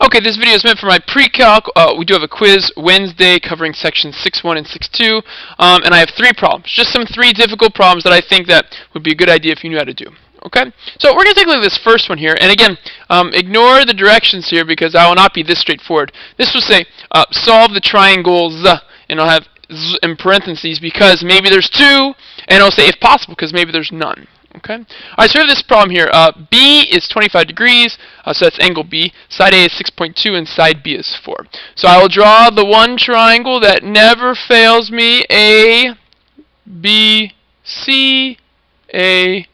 Okay, this video is meant for my pre-calc. We do have a quiz Wednesday covering sections 6.1 and 6.2, and I have 3 problems. Just some 3 difficult problems that I think that would be a good idea if you knew how to do. Okay, so we're going to take a look at this first one here, and again, ignore the directions here because I will not be this straightforward. This will say, solve the triangles, and I'll have z in parentheses because maybe there's 2, and I'll say if possible because maybe there's none. Okay. All right, so we have this problem here. B is 25 degrees, so that's angle B. Side A is 6.2 and side B is 4. So I will draw the one triangle that never fails me, A, B, C, A,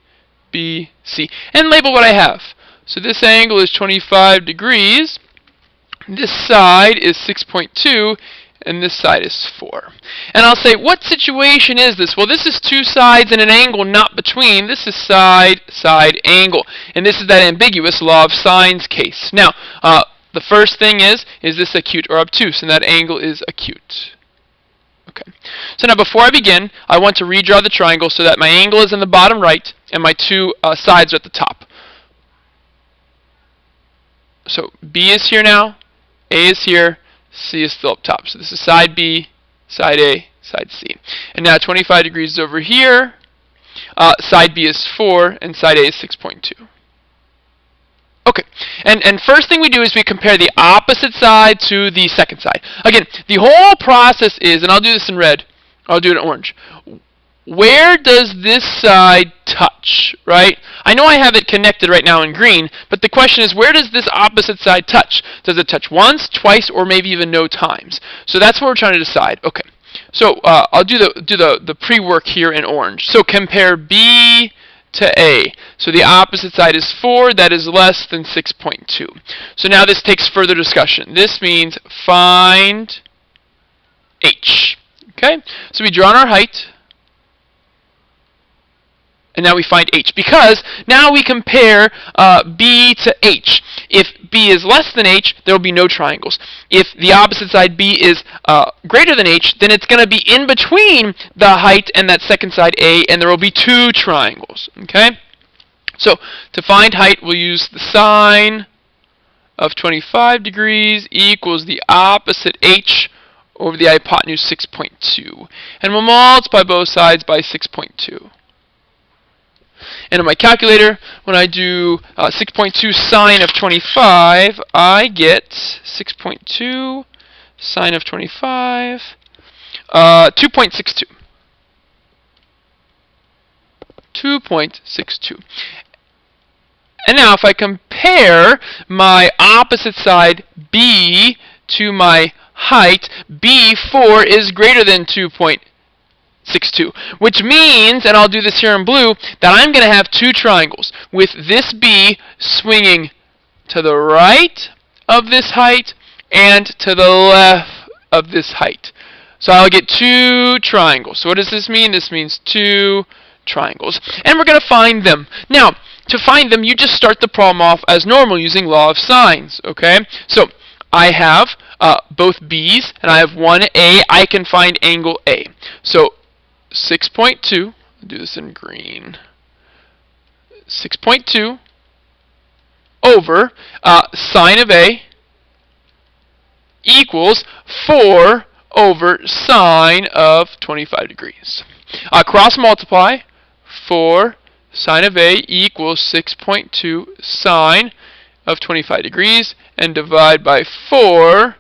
B, C, and label what I have. So this angle is 25 degrees, this side is 6.2, and this side is 4. And I'll say, what situation is this? Well, this is 2 sides and an angle not between. This is side, side, angle. And this is that ambiguous law of sines case. Now, the first thing is this acute or obtuse? And that angle is acute. Okay. So now before I begin, I want to redraw the triangle so that my angle is in the bottom right and my 2 sides are at the top. So B is here now, A is here, C is still up top. So this is side B, side A, side C. And now 25 degrees is over here. Side B is 4, and side A is 6.2. Okay, and first thing we do is we compare the opposite side to the second side. Again, the whole process is, and I'll do this in red, I'll do it in orange. Where does this side touch, right? I know I have it connected right now in green, but the question is, where does this opposite side touch? Does it touch once, twice, or maybe even no times? So that's what we're trying to decide. Okay, so I'll do the pre-work here in orange. So compare B to A. So the opposite side is 4, that is less than 6.2. So now this takes further discussion. This means find H. Okay, so we draw on our height. And now we find H, because now we compare B to H. If B is less than H, there will be no triangles. If the opposite side B is greater than H, then it's going to be in between the height and that second side A, and there will be 2 triangles. Okay? So to find height, we'll use the sine of 25 degrees equals the opposite H over the hypotenuse 6.2. And we'll multiply both sides by 6.2. And in my calculator, when I do 6.2 sine of 25, I get 6.2 sine of 25, 2.62. 2.62. And now if I compare my opposite side B to my height, B4 is greater than 2.62. Which means, and I'll do this here in blue, that I'm going to have 2 triangles, with this B swinging to the right of this height and to the left of this height. So I'll get 2 triangles. So what does this mean? This means 2 triangles. And we're going to find them. Now, to find them, you just start the problem off as normal using law of sines. Okay? So I have both B's, and I have one A. I can find angle A. So 6.2, I'll do this in green, 6.2 over sine of A equals 4 over sine of 25 degrees. Cross multiply, 4 sine of A equals 6.2 sine of 25 degrees, and divide by 4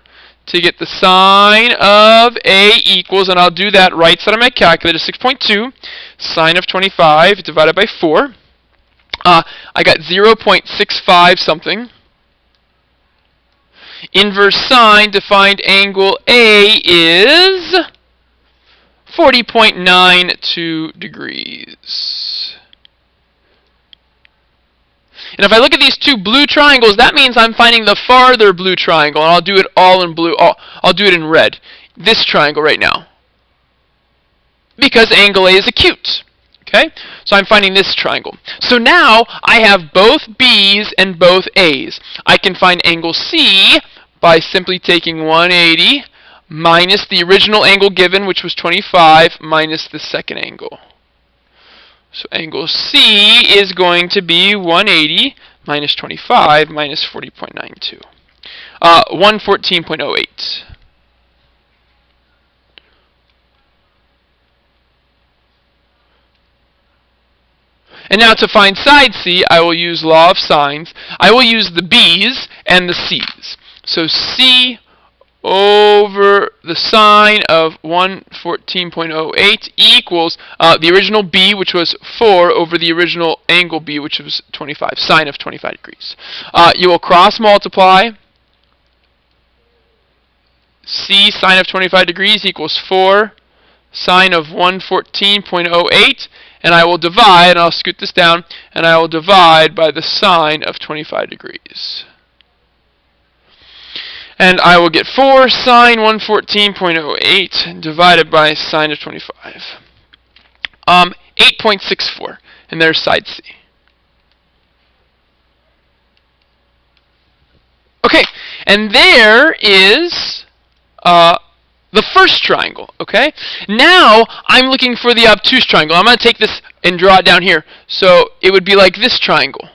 to get the sine of A equals, and I'll do that right side of my calculator, 6.2 sine of 25 divided by 4. I got 0.65 something. Inverse sine to find angle A is 40.92 degrees. And if I look at these 2 blue triangles, that means I'm finding the farther blue triangle, and I'll do it all in blue. I'll do it in red. This triangle right now. Because angle A is acute. Okay? So I'm finding this triangle. So now I have both B's and both A's. I can find angle C by simply taking 180 minus the original angle given, which was 25, minus the second angle. So angle C is going to be 180 minus 25 minus 40.92. 114.08. And now to find side C, I will use law of sines. I will use the B's and the C's. So C over the sine of 114.08 equals the original B, which was 4, over the original angle B, which was 25, sine of 25 degrees. You will cross multiply. C sine of 25 degrees equals 4 sine of 114.08, and I will divide, and I'll scoot this down, and I will divide by the sine of 25 degrees. And I will get 4 sine 114.08 divided by sine of 25. 8.64, and there's side C. Okay, and there is the first triangle, okay? Now, I'm looking for the obtuse triangle. I'm going to take this and draw it down here. So, it would be like this triangle,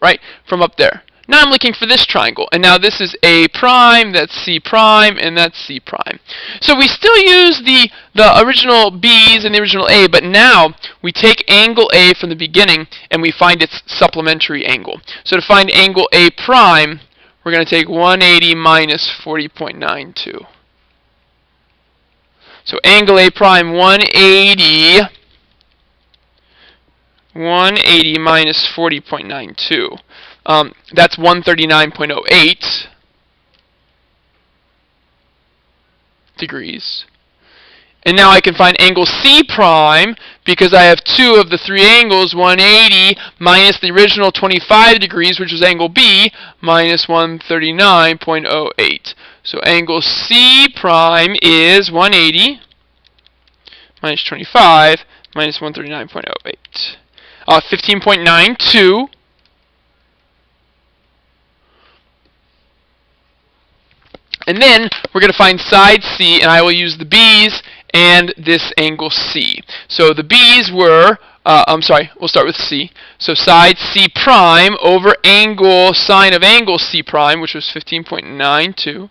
right, from up there. Now I'm looking for this triangle, and now this is A prime, that's C prime, and that's C prime. So we still use the original B's and the original A, but now we take angle A from the beginning, and we find its supplementary angle. So to find angle A prime, we're going to take 180 minus 40.92. So angle A prime, 180 minus 40.92. That's 139.08 degrees. And now I can find angle C prime because I have two of the three angles, 180 minus the original 25 degrees, which was angle B, minus 139.08. So angle C prime is 180 minus 25 minus 139.08. 15.92. And then we're going to find side C, and I will use the B's and this angle C. So the B's were, we'll start with C. So side C prime over angle sine of angle C prime, which was 15.92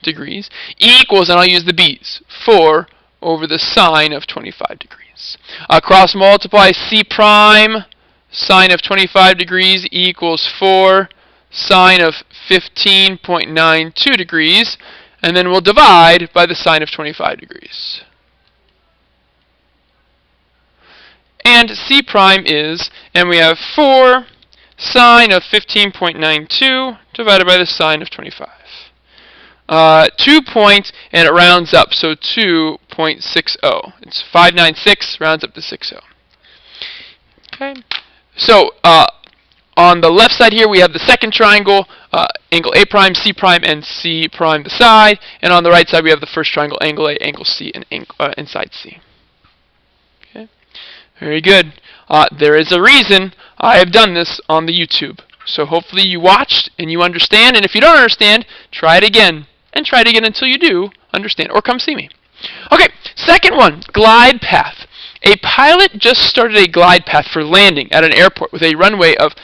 degrees, equals, and I'll use the B's, 4 over the sine of 25 degrees. Cross multiply C prime sine of 25 degrees equals 4 sine of 15.92 degrees, and then we'll divide by the sine of 25 degrees. And C prime is, and we have 4 sine of 15.92 divided by the sine of 25. 2 points, and it rounds up, so 2.60. It's 596, rounds up to 60. Okay. So, on the left side here, we have the second triangle, angle A prime, C prime, and C prime the side. And on the right side, we have the first triangle, angle A, angle C, and side C. Okay, very good. There is a reason I have done this on the YouTube. So hopefully you watched and you understand. And if you don't understand, try it again. And try it again until you do understand. Or come see me. Okay, second one, glide path. A pilot just started a glide path for landing at an airport with a runway of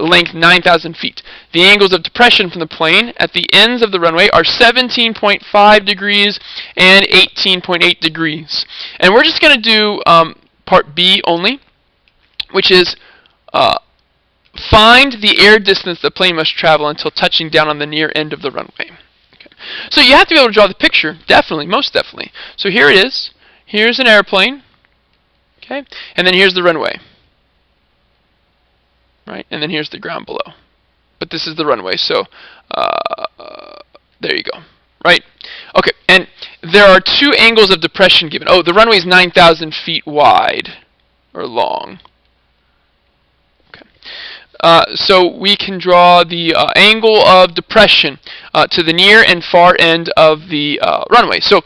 length 9,000 feet. The angles of depression from the plane at the ends of the runway are 17.5 degrees and 18.8 degrees. And we're just going to do part B only, which is find the air distance the plane must travel until touching down on the near end of the runway. Okay. So you have to be able to draw the picture, definitely, most definitely. So here it is. Here's an airplane. Okay, and then here's the runway. Right, and then here's the ground below. But this is the runway, so there you go. Right? Okay, and there are two angles of depression given. Oh, the runway is 9,000 feet wide, or long. Okay. So we can draw the angle of depression to the near and far end of the runway. So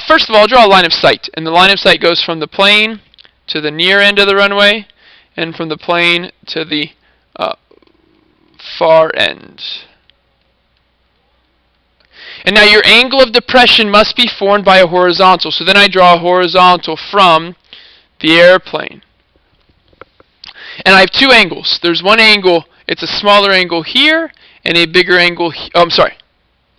first of all, I'll draw a line of sight. And the line of sight goes from the plane to the near end of the runway, and from the plane to the far end. And now your angle of depression must be formed by a horizontal. So then I draw a horizontal from the airplane. And I have two angles. There's one angle, it's a smaller angle here, and a bigger angle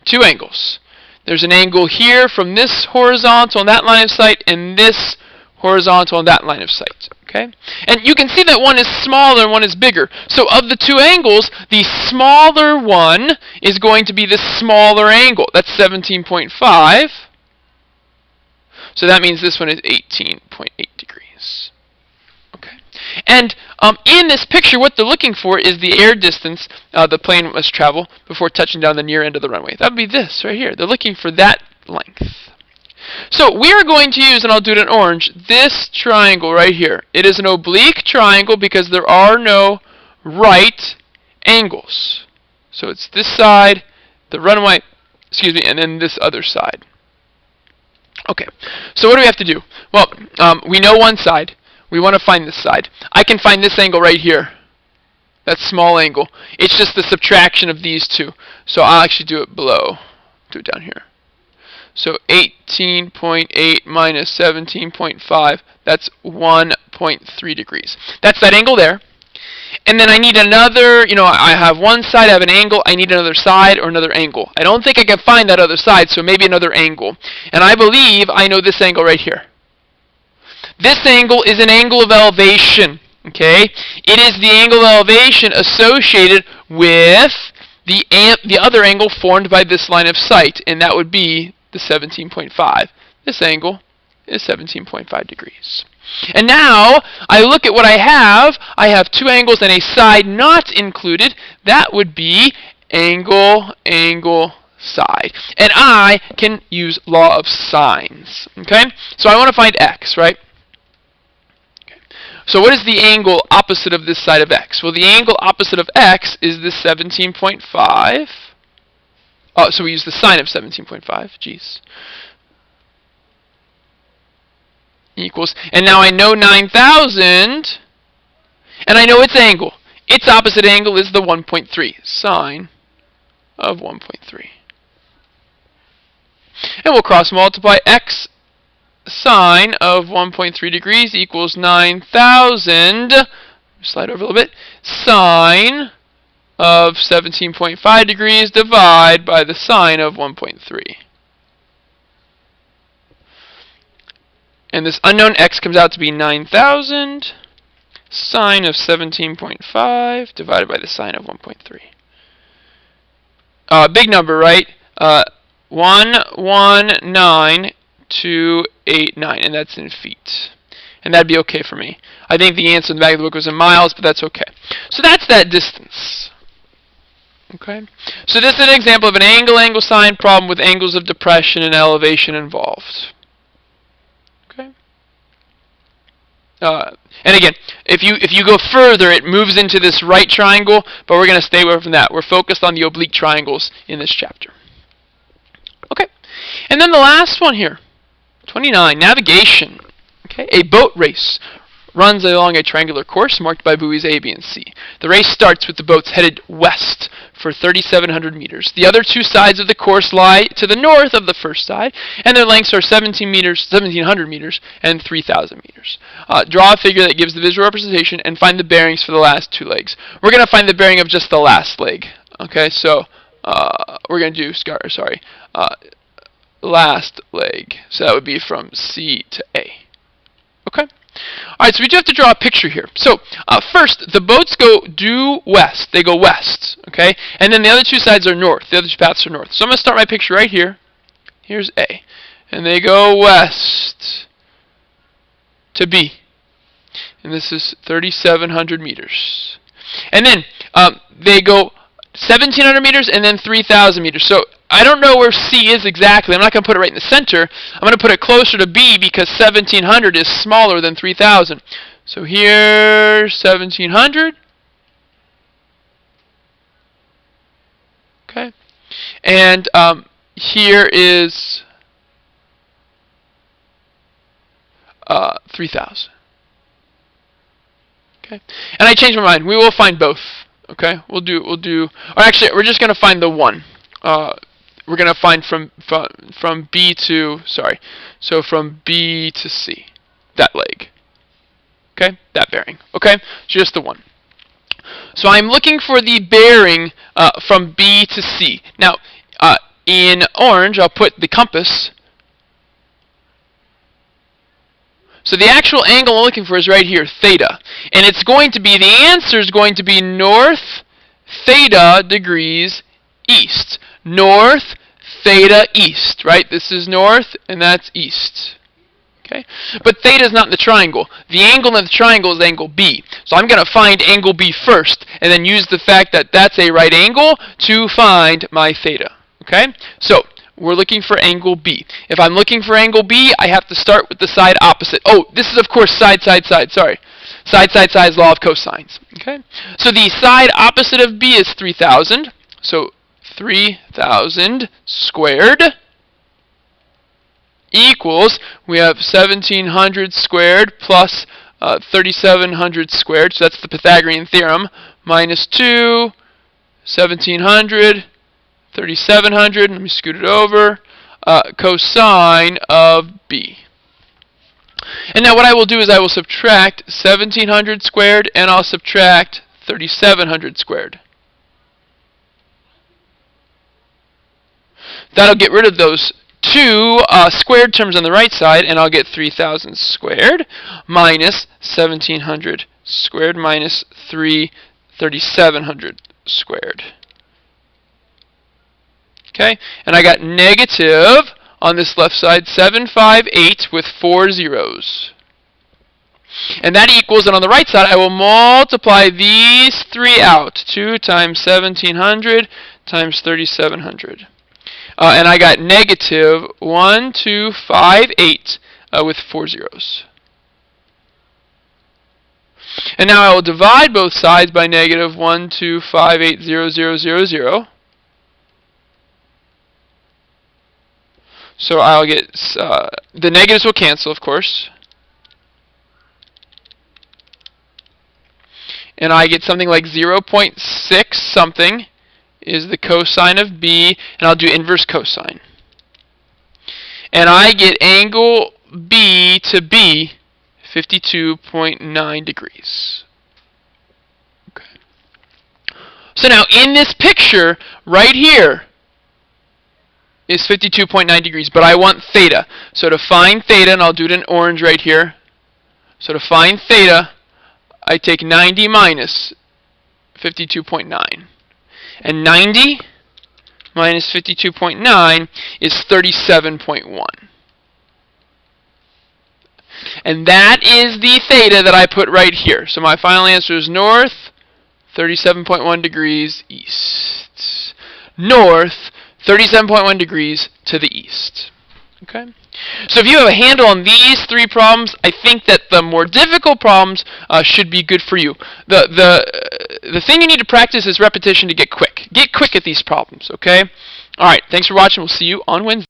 two angles. There's an angle here from this horizontal on that line of sight and this horizontal on that line of sight. Okay? And you can see that one is smaller and one is bigger. So of the two angles, the smaller one is going to be the smaller angle. That's 17.5. So that means this one is 18.8 degrees. Okay. And in this picture, what they're looking for is the air distance the plane must travel before touching down the near end of the runway. That would be this right here. They're looking for that length. So we are going to use, and I'll do it in orange, this triangle right here. It is an oblique triangle because there are no right angles. So it's this side, the runway, and then this other side. Okay, so what do we have to do? Well, we know one side. We want to find this side. I can find this angle right here. That small angle. It's just the subtraction of these two. So I'll actually do it below. Do it down here. So 18.8 minus 17.5, that's 1.3 degrees. That's that angle there. And then I need another, I have one side, I have an angle, I need another side or another angle. I don't think I can find that other side, so maybe another angle. And I believe I know this angle right here. This angle is an angle of elevation, okay? It is the angle of elevation associated with the other angle formed by this line of sight, and that would be the 17.5. This angle is 17.5 degrees. And now I look at what I have. I have two angles and a side not included. That would be angle, angle, side. And I can use law of sines. Okay? So I want to find x, right? Okay. So what is the angle opposite of this side of x? Well, the angle opposite of x is this 17.5. Oh, so we use the sine of 17.5. Geez. Equals, and now I know 9,000, and I know its angle. Its opposite angle is the 1.3, sine of 1.3. And we'll cross multiply x sine of 1.3 degrees equals 9,000, slide over a little bit, sine of 17.5 degrees divide by the sine of 1.3. And this unknown x comes out to be 9,000 sine of 17.5 divided by the sine of 1.3. Big number, right? 119,289, and that's in feet. And that'd be okay for me. I think the answer in the back of the book was in miles, but that's okay. So that's that distance. Okay? So this is an example of an angle-angle sine problem with angles of depression and elevation involved. And again, if you go further, it moves into this right triangle, but we're going to stay away from that. We're focused on the oblique triangles in this chapter. Okay, and then the last one here, 29, navigation. Okay, a boat race runs along a triangular course marked by buoys A, B, and C. The race starts with the boats headed west for 3,700 meters. The other two sides of the course lie to the north of the first side, and their lengths are 1,700 meters and 3,000 meters. Draw a figure that gives the visual representation and find the bearings for the last two legs. We're going to find the bearing of just the last leg. Okay, so we're going to do last leg. So that would be from C to A. Okay? Alright, so we do have to draw a picture here. So, first, the boats go due west. They go west, okay? And then the other two sides are north. The other two paths are north. So I'm going to start my picture right here. Here's A. And they go west to B. And this is 3,700 meters. And then they go 1,700 meters and then 3,000 meters. So I don't know where C is exactly. I'm not going to put it right in the center. I'm going to put it closer to B because 1,700 is smaller than 3,000. So here's 1,700. Okay. And here is 3,000. Okay. And I changed my mind. We will find both. Okay. We'll do. Or actually, we're just going to find the one. We're going to find from B to, so from B to C, that leg. Okay, that bearing. Okay, just the one. So I'm looking for the bearing from B to C. Now, in orange, I'll put the compass. So the actual angle I'm looking for is right here, theta. And it's going to be, the answer is going to be north theta degrees east. North theta east, right? This is north and that's east. Okay? But theta is not in the triangle. The angle in the triangle is angle B. So I'm going to find angle B first and then use the fact that that's a right angle to find my theta. Okay? So we're looking for angle B. If I'm looking for angle B, I have to start with the side opposite. Oh, this is of course side, sorry. Side, law of cosines. Okay? So the side opposite of B is 3,000. So 3,000 squared equals, we have 1,700 squared plus 3,700 squared, so that's the Pythagorean theorem, minus 2, 1,700, 3,700, let me scoot it over, cosine of B. And now what I will do is I will subtract 1,700 squared and I'll subtract 3,700 squared. That'll get rid of those two squared terms on the right side, and I'll get 3,000 squared minus 1,700 squared minus 3,700 squared. Okay, and I got negative on this left side 758 with 4 zeros. And that equals, and on the right side I will multiply these three out. 2 times 1,700 times 3,700. And I got negative 1258 with 4 zeros. And now I will divide both sides by negative 125800000. So I'll get, the negatives will cancel, of course. And I get something like 0.6 something is the cosine of B, and I'll do inverse cosine. And I get angle B to be 52.9 degrees. Okay. So now in this picture, right here, is 52.9 degrees, but I want theta. So to find theta, and I'll do it in orange right here, so to find theta, I take 90 minus 52.9. And 90 minus 52.9 is 37.1. And that is the theta that I put right here. So my final answer is north, 37.1 degrees east. North, 37.1 degrees to the east. Okay? So if you have a handle on these three problems, I think that the more difficult problems should be good for you. The thing you need to practice is repetition to get quick. Get quick at these problems, okay? All right, thanks for watching. We'll see you on Wednesday.